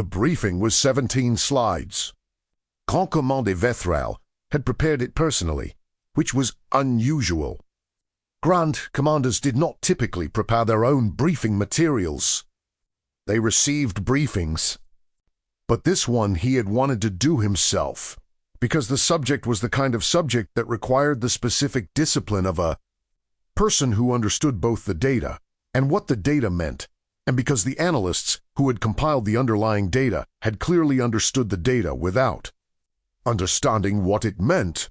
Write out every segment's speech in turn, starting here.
The briefing was 17 slides. Grand Commandant Deathworld had prepared it personally, which was unusual. Grand Commanders did not typically prepare their own briefing materials. They received briefings. But this one he had wanted to do himself, because the subject was the kind of subject that required the specific discipline of a person who understood both the data and what the data meant, and because the analysts who had compiled the underlying data had clearly understood the data without understanding what it meant.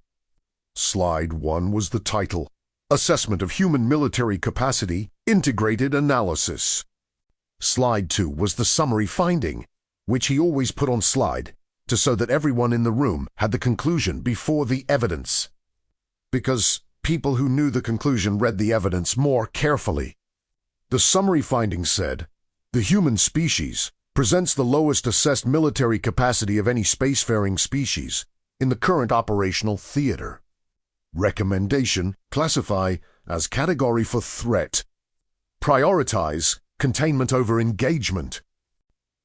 Slide 1 was the title, Assessment of Human Military Capacity, Integrated Analysis. Slide 2 was the summary finding, which he always put on slide, so that everyone in the room had the conclusion before the evidence. Because people who knew the conclusion read the evidence more carefully. The summary finding said, the human species presents the lowest assessed military capacity of any spacefaring species in the current operational theater. Recommendation: classify as category for threat. Prioritize containment over engagement.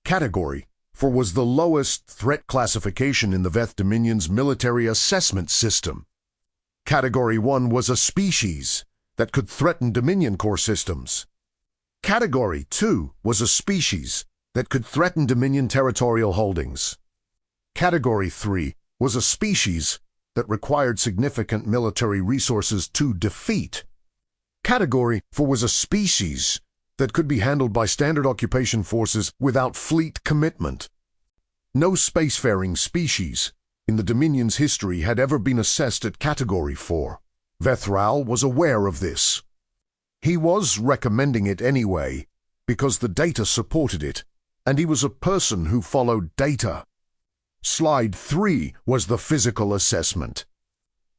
Category for was the lowest threat classification in the Veth Dominion's military assessment system. Category 1 was a species that could threaten Dominion core systems. Category 2 was a species that could threaten Dominion territorial holdings. Category 3 was a species that required significant military resources to defeat. Category 4 was a species that could be handled by standard occupation forces without fleet commitment. No spacefaring species in the Dominion's history had ever been assessed at Category 4. Deathworld was aware of this. He was recommending it anyway, because the data supported it, and he was a person who followed data. Slide 3 was the physical assessment.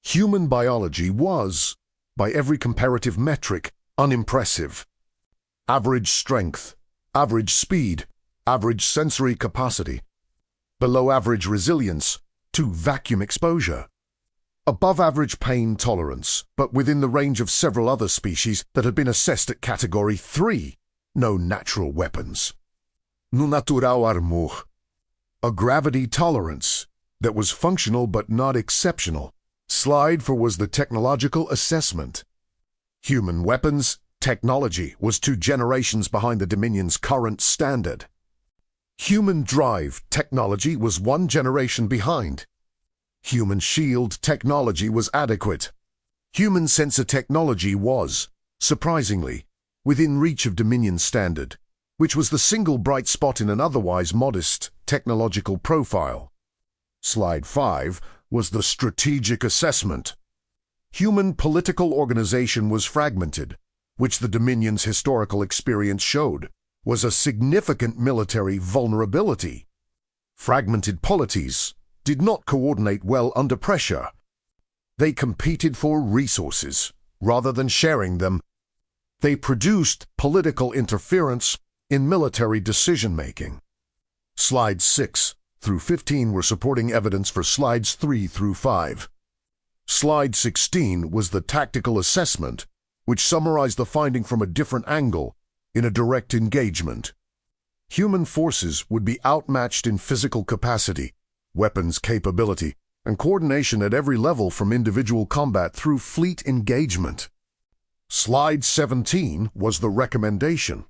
Human biology was, by every comparative metric, unimpressive. Average strength, average speed, average sensory capacity, below average resilience to vacuum exposure, above average pain tolerance, but within the range of several other species that had been assessed at Category 3, no natural weapons. No natural armor, a gravity tolerance that was functional but not exceptional. Slide 4 was the technological assessment. Human weapons technology was 2 generations behind the Dominion's current standard. Human drive technology was 1 generation behind. Human shield technology was adequate. Human sensor technology was, surprisingly, within reach of Dominion standard, which was the single bright spot in an otherwise modest technological profile. Slide 5 was the strategic assessment. Human political organization was fragmented, which the Dominion's historical experience showed was a significant military vulnerability. Fragmented polities did not coordinate well under pressure. They competed for resources rather than sharing them. They produced political interference in military decision-making. Slides 6 through 15 were supporting evidence for slides 3 through 5. Slide 16 was the tactical assessment, which summarized the finding from a different angle in a direct engagement. Human forces would be outmatched in physical capacity, weapons capability, and coordination at every level from individual combat through fleet engagement. Slide 17 was the recommendation.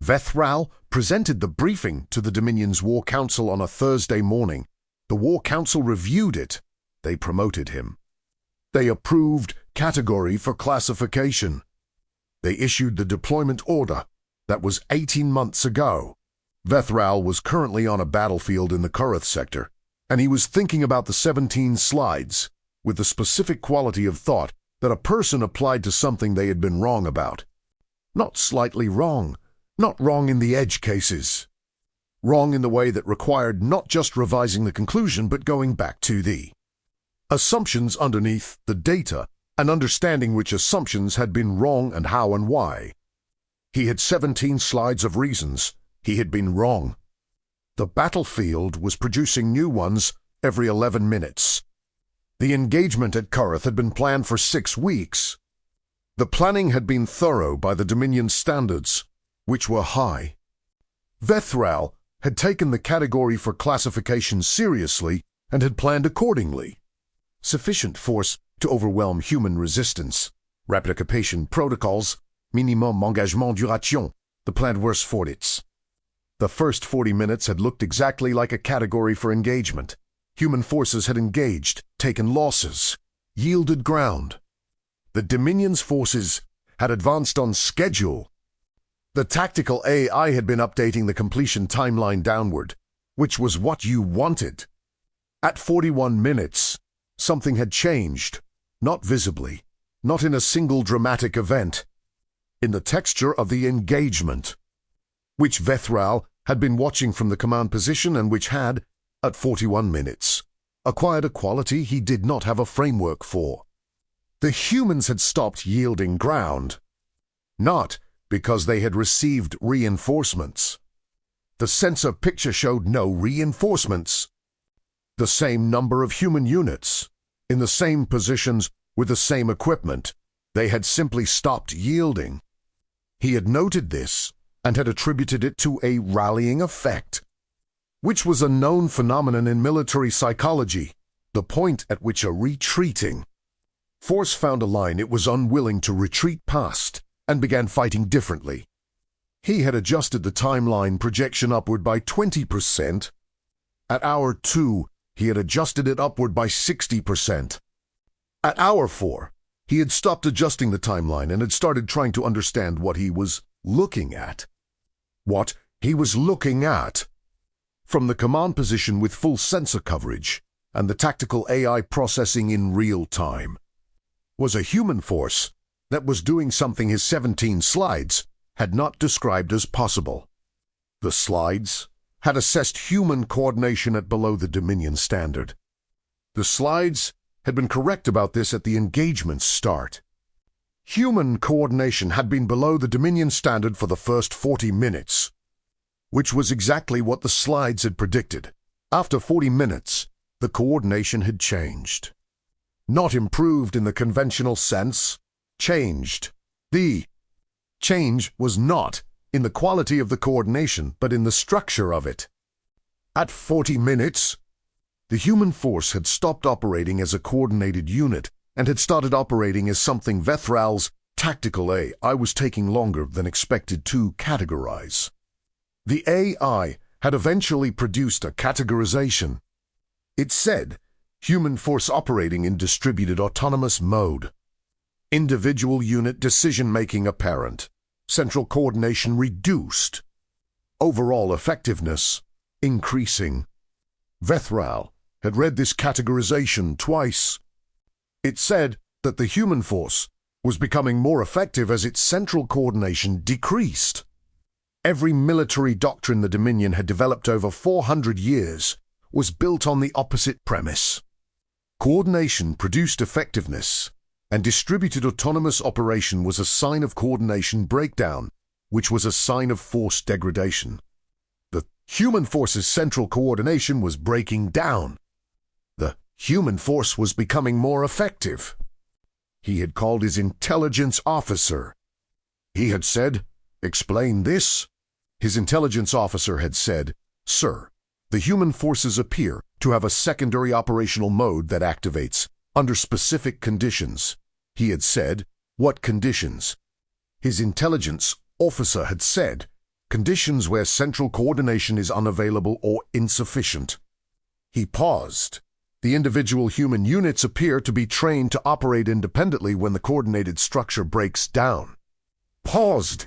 Deathworld presented the briefing to the Dominion's War Council on a Thursday morning. The War Council reviewed it. They promoted him. They approved category for classification. They issued the deployment order. That was 18 months ago. Deathworld was currently on a battlefield in the Kurith sector, and he was thinking about the 17 slides with the specific quality of thought that a person applied to something they had been wrong about. Not slightly wrong, not wrong in the edge cases. Wrong in the way that required not just revising the conclusion but going back to the assumptions underneath the data and understanding which assumptions had been wrong and how and why. He had 17 slides of reasons he had been wrong. The battlefield was producing new ones every 11 minutes. The engagement at Kurith had been planned for 6 weeks. The planning had been thorough by the Dominion standards, which were high. Deathworld had taken the category for classification seriously and had planned accordingly. Sufficient force to overwhelm human resistance. Rapid occupation protocols. Minimum engagement duration. The plan was for it. The first 40 minutes had looked exactly like a category for engagement. Human forces had engaged, taken losses, yielded ground. The Dominion's forces had advanced on schedule. The tactical AI had been updating the completion timeline downward, which was what you wanted. At 41 minutes, something had changed, not visibly, not in a single dramatic event, in the texture of the engagement, which Vethral had been watching from the command position and which had, at 41 minutes, acquired a quality he did not have a framework for. The humans had stopped yielding ground, not because they had received reinforcements. The sensor picture showed no reinforcements. The same number of human units, in the same positions with the same equipment. They had simply stopped yielding. He had noted this and had attributed it to a rallying effect, which was a known phenomenon in military psychology, the point at which a retreating force found a line it was unwilling to retreat past and began fighting differently. He had adjusted the timeline projection upward by 20%. At hour 2, he had adjusted it upward by 60%. At hour 4, he had stopped adjusting the timeline and had started trying to understand what he was looking at. What he was looking at. From the command position with full sensor coverage and the tactical AI processing in real time, was a human force that was doing something his 17 slides had not described as possible. The slides had assessed human coordination at below the Dominion standard. The slides had been correct about this at the engagement's start. Human coordination had been below the Dominion standard for the first 40 minutes, which was exactly what the slides had predicted. After 40 minutes, the coordination had changed. Not improved in the conventional sense, changed. The change was not in the quality of the coordination, but in the structure of it. At 40 minutes, the human force had stopped operating as a coordinated unit and had started operating as something Vethral's tactical AI was taking longer than expected to categorize. The AI had eventually produced a categorization. It said, human force operating in distributed autonomous mode. Individual unit decision-making apparent. Central coordination reduced. Overall effectiveness increasing. Vethral had read this categorization twice. It said that the human force was becoming more effective as its central coordination decreased. Every military doctrine the Dominion had developed over 400 years was built on the opposite premise. Coordination produced effectiveness, and distributed autonomous operation was a sign of coordination breakdown, which was a sign of force degradation. The human force's central coordination was breaking down. The human force was becoming more effective. He had called his intelligence officer. He had said, "Explain this." His intelligence officer had said, "Sir, the human forces appear to have a secondary operational mode that activates under specific conditions." He had said, "What conditions?" His intelligence officer had said, "Conditions where central coordination is unavailable or insufficient." He paused. The individual human units appear to be trained to operate independently when the coordinated structure breaks down. Paused.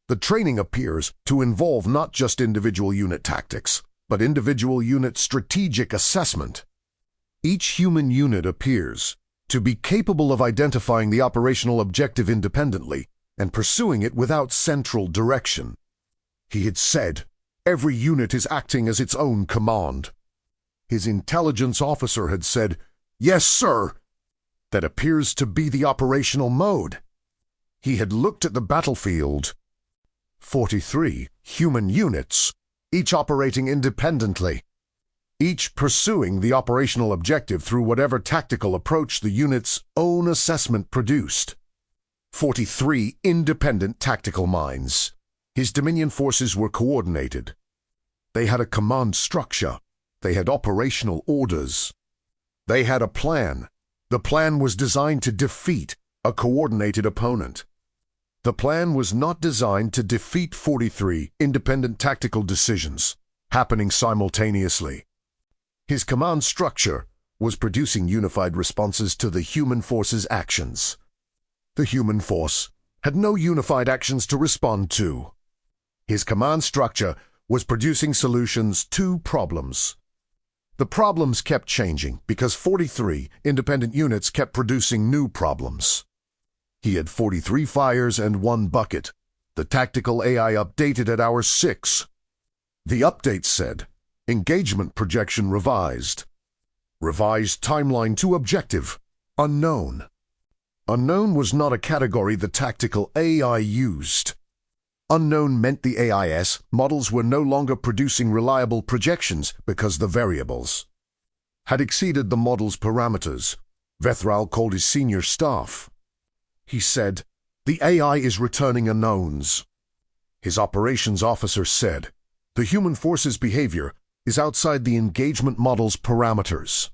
The training appears to involve not just individual unit tactics, but individual unit strategic assessment. Each human unit appears to be capable of identifying the operational objective independently and pursuing it without central direction. He had said, "Every unit is acting as its own command." His intelligence officer had said, "Yes, sir." That appears to be the operational mode. He had looked at the battlefield. 43 human units, each operating independently, each pursuing the operational objective through whatever tactical approach the unit's own assessment produced. 43 independent tactical minds. His Dominion forces were coordinated. They had a command structure. They had operational orders. They had a plan. The plan was designed to defeat a coordinated opponent. The plan was not designed to defeat 43 independent tactical decisions happening simultaneously. His command structure was producing unified responses to the human force's actions. The human force had no unified actions to respond to. His command structure was producing solutions to problems. The problems kept changing because 43 independent units kept producing new problems. He had 43 fires and 1 bucket. The tactical AI updated at hour 6. The update said, engagement projection revised. Revised timeline to objective, unknown. Unknown was not a category the tactical AI used. Unknown meant the AIS models were no longer producing reliable projections because the variables had exceeded the model's parameters. Vethral called his senior staff. He said, the AI is returning unknowns. His operations officer said, the human force's behavior is outside the engagement model's parameters.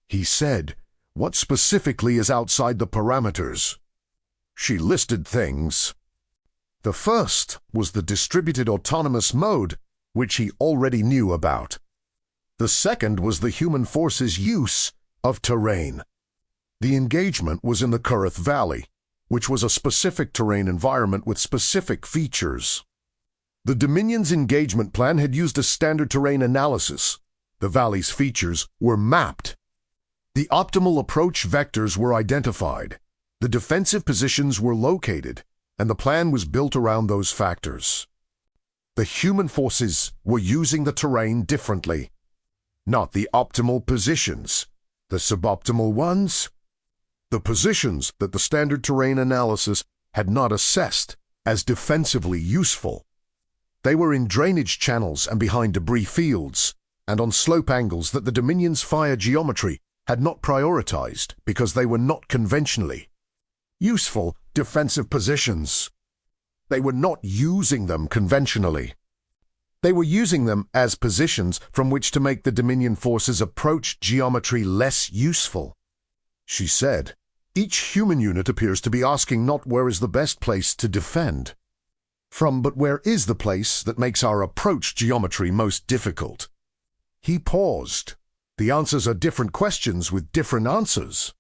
He said, what specifically is outside the parameters? She listed things. The first was the distributed autonomous mode, which he already knew about. The second was the human force's use of terrain. The engagement was in the Kurith Valley, which was a specific terrain environment with specific features. The Dominion's engagement plan had used a standard terrain analysis. The valley's features were mapped. The optimal approach vectors were identified. The defensive positions were located, and the plan was built around those factors. The human forces were using the terrain differently. Not the optimal positions, the suboptimal ones. The positions that the standard terrain analysis had not assessed as defensively useful. They were in drainage channels and behind debris fields, and on slope angles that the Dominion's fire geometry had not prioritized because they were not conventionally useful defensive positions. They were not using them conventionally. They were using them as positions from which to make the Dominion forces' approach geometry less useful. She said, each human unit appears to be asking not where is the best place to defend from, but where is the place that makes our approach geometry most difficult. He paused. The answers are different questions with different answers.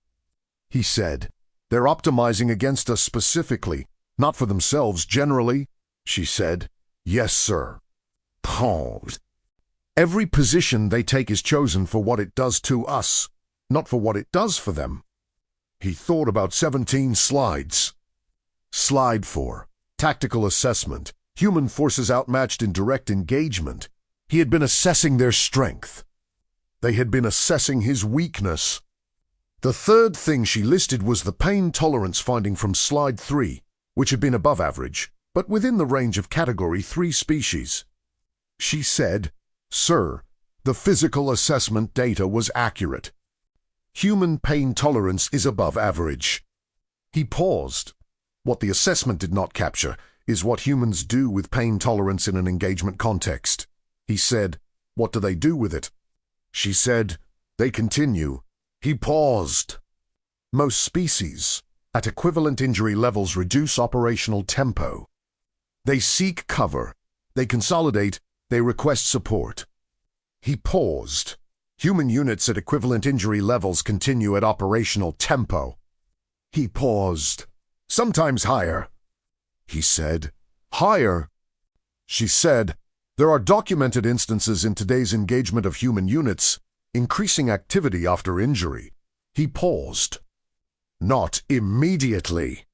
He said, they're optimizing against us specifically, not for themselves generally. She said, yes, sir. Paused. Every position they take is chosen for what it does to us, not for what it does for them. He thought about 17 slides. Slide 4. Tactical assessment. Human forces outmatched in direct engagement. He had been assessing their strength. They had been assessing his weakness. The third thing she listed was the pain tolerance finding from slide 3, which had been above average, but within the range of category 3 species. She said, sir, the physical assessment data was accurate. Human pain tolerance is above average. He paused. What the assessment did not capture is what humans do with pain tolerance in an engagement context. He said, what do they do with it? She said, they continue. He paused. Most species, at equivalent injury levels, reduce operational tempo. They seek cover. They consolidate. They request support. He paused. Human units at equivalent injury levels continue at operational tempo. He paused. Sometimes higher. He said, higher. She said, there are documented instances in today's engagement of human units increasing activity after injury. He paused. Not immediately.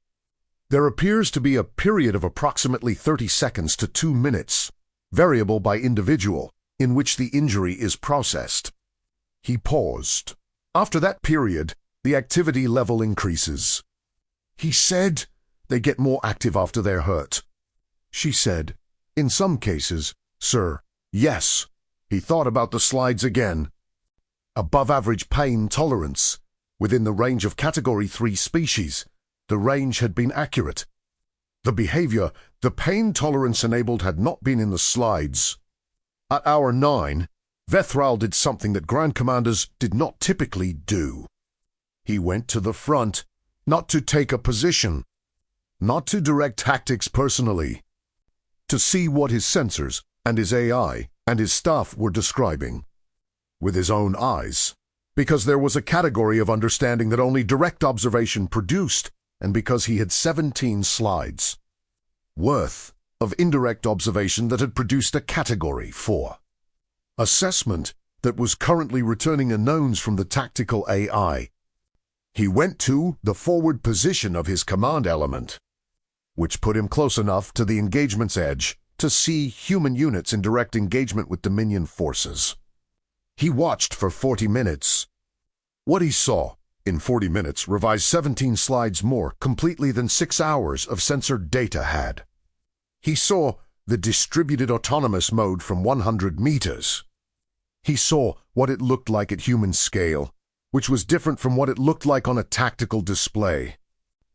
There appears to be a period of approximately 30 seconds to 2 minutes, variable by individual, in which the injury is processed. He paused. After that period, the activity level increases. He said, they get more active after they're hurt. She said, in some cases, sir, yes. He thought about the slides again. Above average pain tolerance. Within the range of category 3 species, the range had been accurate. The behavior, the pain tolerance enabled had not been in the slides. At hour 9, Vethral did something that Grand Commanders did not typically do. He went to the front, not to take a position, not to direct tactics personally, to see what his sensors and his AI and his staff were describing with his own eyes, because there was a category of understanding that only direct observation produced, and because he had 17 slides worth of indirect observation that had produced a category for assessment that was currently returning unknowns from the tactical AI. He went to the forward position of his command element, which put him close enough to the engagement's edge to see human units in direct engagement with Dominion forces. He watched for 40 minutes. What he saw in 40 minutes revised 17 slides more completely than 6 hours of censored data had. He saw the distributed autonomous mode from 100 meters. He saw what it looked like at human scale, which was different from what it looked like on a tactical display.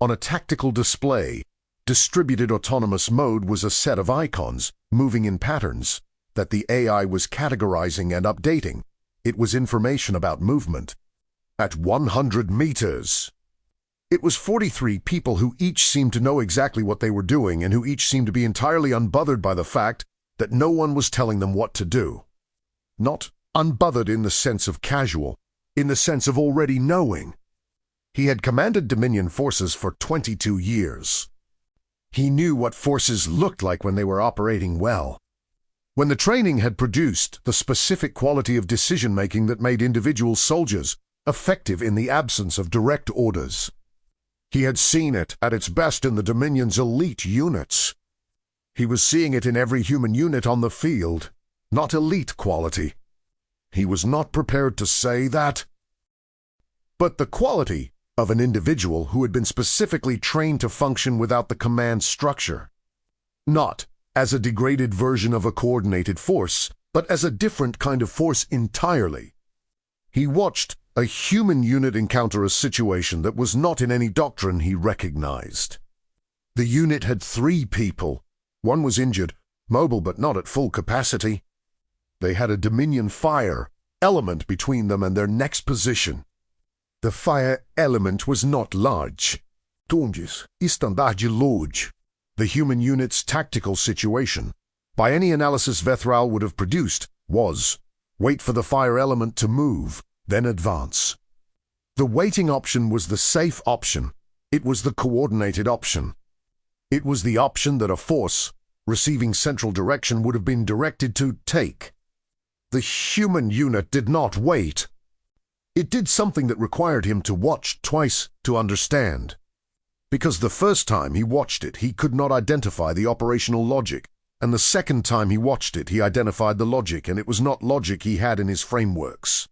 On a tactical display, distributed autonomous mode was a set of icons moving in patterns that the AI was categorizing and updating. It was information about movement. At 100 meters, it was 43 people who each seemed to know exactly what they were doing and who each seemed to be entirely unbothered by the fact that no one was telling them what to do. Not unbothered in the sense of casual, in the sense of already knowing. He had commanded Dominion forces for 22 years. He knew what forces looked like when they were operating well. When the training had produced the specific quality of decision-making that made individual soldiers effective in the absence of direct orders. He had seen it at its best in the Dominion's elite units. He was seeing it in every human unit on the field, not elite quality. He was not prepared to say that. But the quality of an individual who had been specifically trained to function without the command structure. Not as a degraded version of a coordinated force, but as a different kind of force entirely. He watched a human unit encounter a situation that was not in any doctrine he recognized. The unit had 3 people. One was injured, mobile but not at full capacity. They had a Dominion fire element between them and their next position. The fire element was not large. Tondes, estandarte large. The human unit's tactical situation, by any analysis Vethral would have produced, was wait for the fire element to move, then advance. The waiting option was the safe option. It was the coordinated option. It was the option that a force, receiving central direction, would have been directed to take. The human unit did not wait. It did something that required him to watch twice to understand. Because the first time he watched it, he could not identify the operational logic, and the second time he watched it, he identified the logic, and it was not logic he had in his frameworks.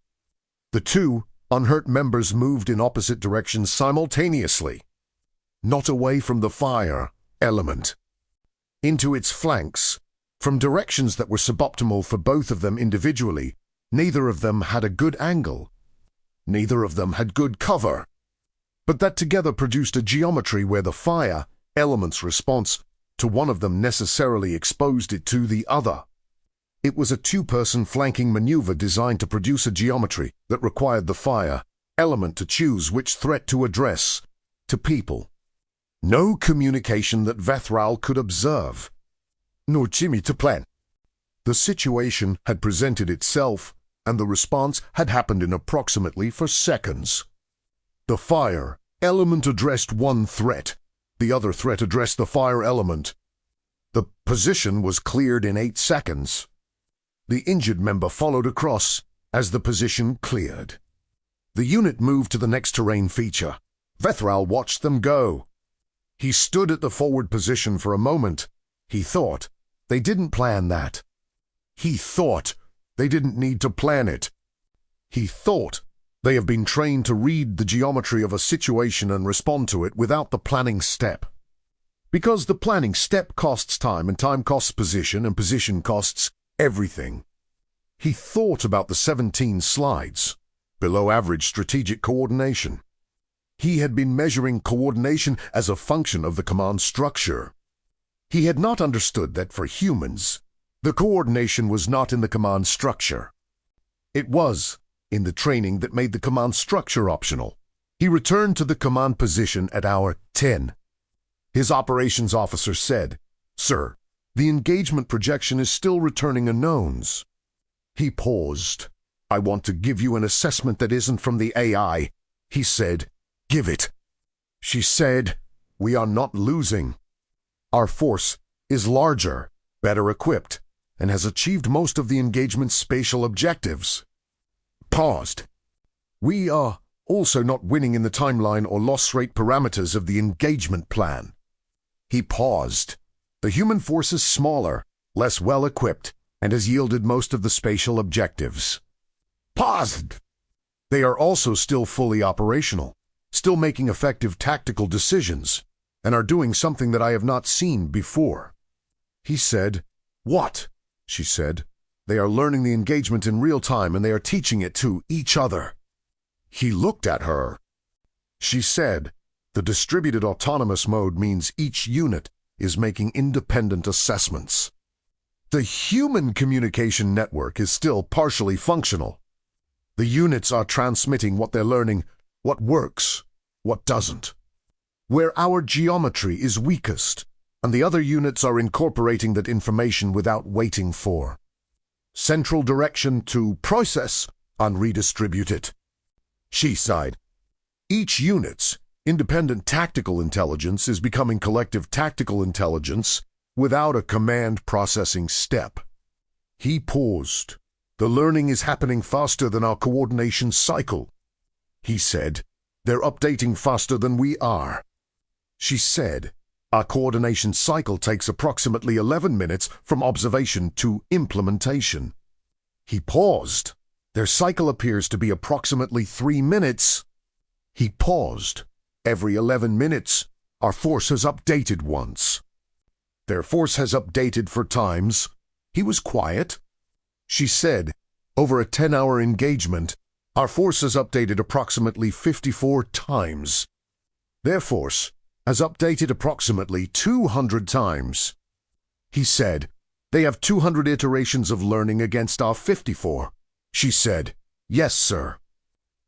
The 2 unhurt members moved in opposite directions simultaneously, not away from the fire element, into its flanks, from directions that were suboptimal for both of them individually. Neither of them had a good angle. Neither of them had good cover. But that together produced a geometry where the fire element's response to one of them necessarily exposed it to the other. It was a 2-person flanking maneuver designed to produce a geometry that required the fire element to choose which threat to address to people. No communication that Vethral could observe. No Jimmy to plan. The situation had presented itself, and the response had happened in approximately for seconds. The fire element addressed one threat. The other threat addressed the fire element. The position was cleared in 8 seconds. The injured member followed across as the position cleared. The unit moved to the next terrain feature. Vethral watched them go. He stood at the forward position for a moment. He thought they didn't plan that. He thought they didn't need to plan it. He thought they have been trained to read the geometry of a situation and respond to it without the planning step. Because the planning step costs time, and time costs position, and position costs everything. He thought about the 17 slides, below average strategic coordination. He had been measuring coordination as a function of the command structure. He had not understood that for humans, The coordination was not in the command structure. It was in the training that made the command structure optional. He returned to the command position at hour 10. His operations officer said, "Sir, the engagement projection is still returning unknowns." He paused. "I want to give you an assessment that isn't from the AI." He said, "Give it." She said, "We are not losing. Our force is larger, better equipped, and has achieved most of the engagement's spatial objectives." Paused. "We are also not winning in the timeline or loss rate parameters of the engagement plan." He paused. "The human force is smaller, less well-equipped, and has yielded most of the spatial objectives." Paused. "They are also still fully operational, still making effective tactical decisions, and are doing something that I have not seen before." He said, "What?" She said, "They are learning the engagement in real time and they are teaching it to each other." He looked at her. She said, "The distributed autonomous mode means each unit is making independent assessments. The human communication network is still partially functional. The units are transmitting what they're learning, what works, what doesn't. Where our geometry is weakest, and the other units are incorporating that information without waiting for central direction to process and redistribute it." She sighed. "Each unit's independent tactical intelligence is becoming collective tactical intelligence without a command processing step." He paused. "The learning is happening faster than our coordination cycle." He said, "They're updating faster than we are." She said, "Our coordination cycle takes approximately 11 minutes from observation to implementation." He paused. "Their cycle appears to be approximately 3 minutes." He paused. "Every 11 minutes, our force has updated once." "Their force has updated for times." He was quiet. She said, "Over a 10-hour engagement, our force has updated approximately 54 times. Their force has updated approximately 200 times." He said, "They have 200 iterations of learning against our 54. She said, "Yes, sir."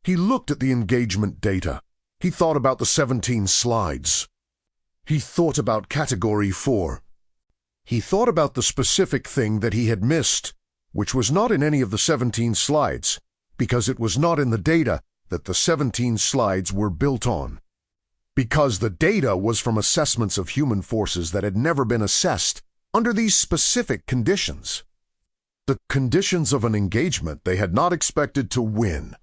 He looked at the engagement data. He thought about the 17 slides. He thought about Category 4. He thought about the specific thing that he had missed, which was not in any of the 17 slides, because it was not in the data that the 17 slides were built on. Because the data was from assessments of human forces that had never been assessed under these specific conditions. The conditions of an engagement they had not expected to win.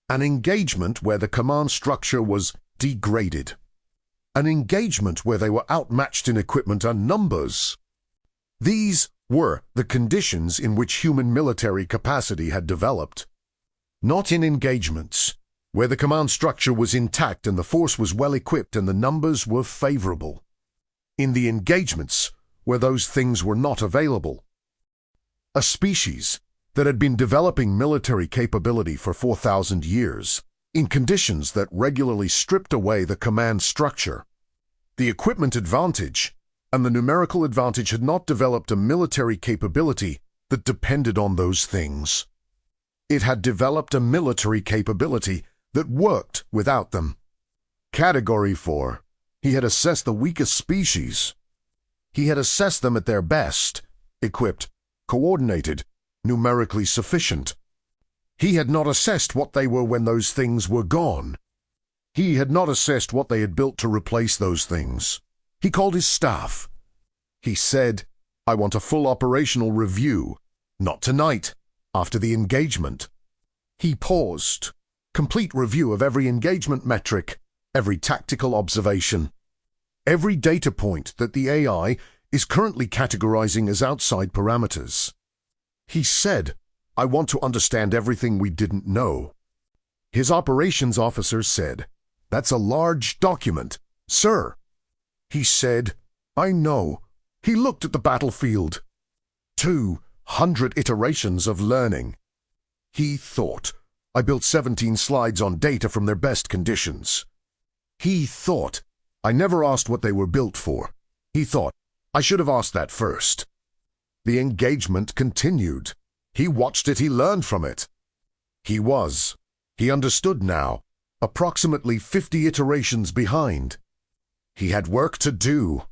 An engagement where the command structure was degraded. An engagement where they were outmatched in equipment and numbers. These were the conditions in which human military capacity had developed. Not in engagements where the command structure was intact and the force was well equipped and the numbers were favorable. In the engagements where those things were not available. A species that had been developing military capability for 4,000 years, in conditions that regularly stripped away the command structure. The equipment advantage and the numerical advantage had not developed a military capability that depended on those things. It had developed a military capability that worked without them. Category 4. He had assessed the weakest species. He had assessed them at their best, equipped, coordinated, numerically sufficient. He had not assessed what they were when those things were gone. He had not assessed what they had built to replace those things. He called his staff. He said, "I want a full operational review. Not tonight, after the engagement." He paused. "Complete review of every engagement metric, every tactical observation, every data point that the AI is currently categorizing as outside parameters." He said, "I want to understand everything we didn't know." His operations officer said, "That's a large document, sir." He said, "I know." He looked at the battlefield. 200 iterations of learning. He thought, "I built 17 slides on data from their best conditions." He thought, "I never asked what they were built for." He thought, "I should have asked that first." The engagement continued. He watched it, he learned from it. He understood now, approximately 50 iterations behind. He had work to do.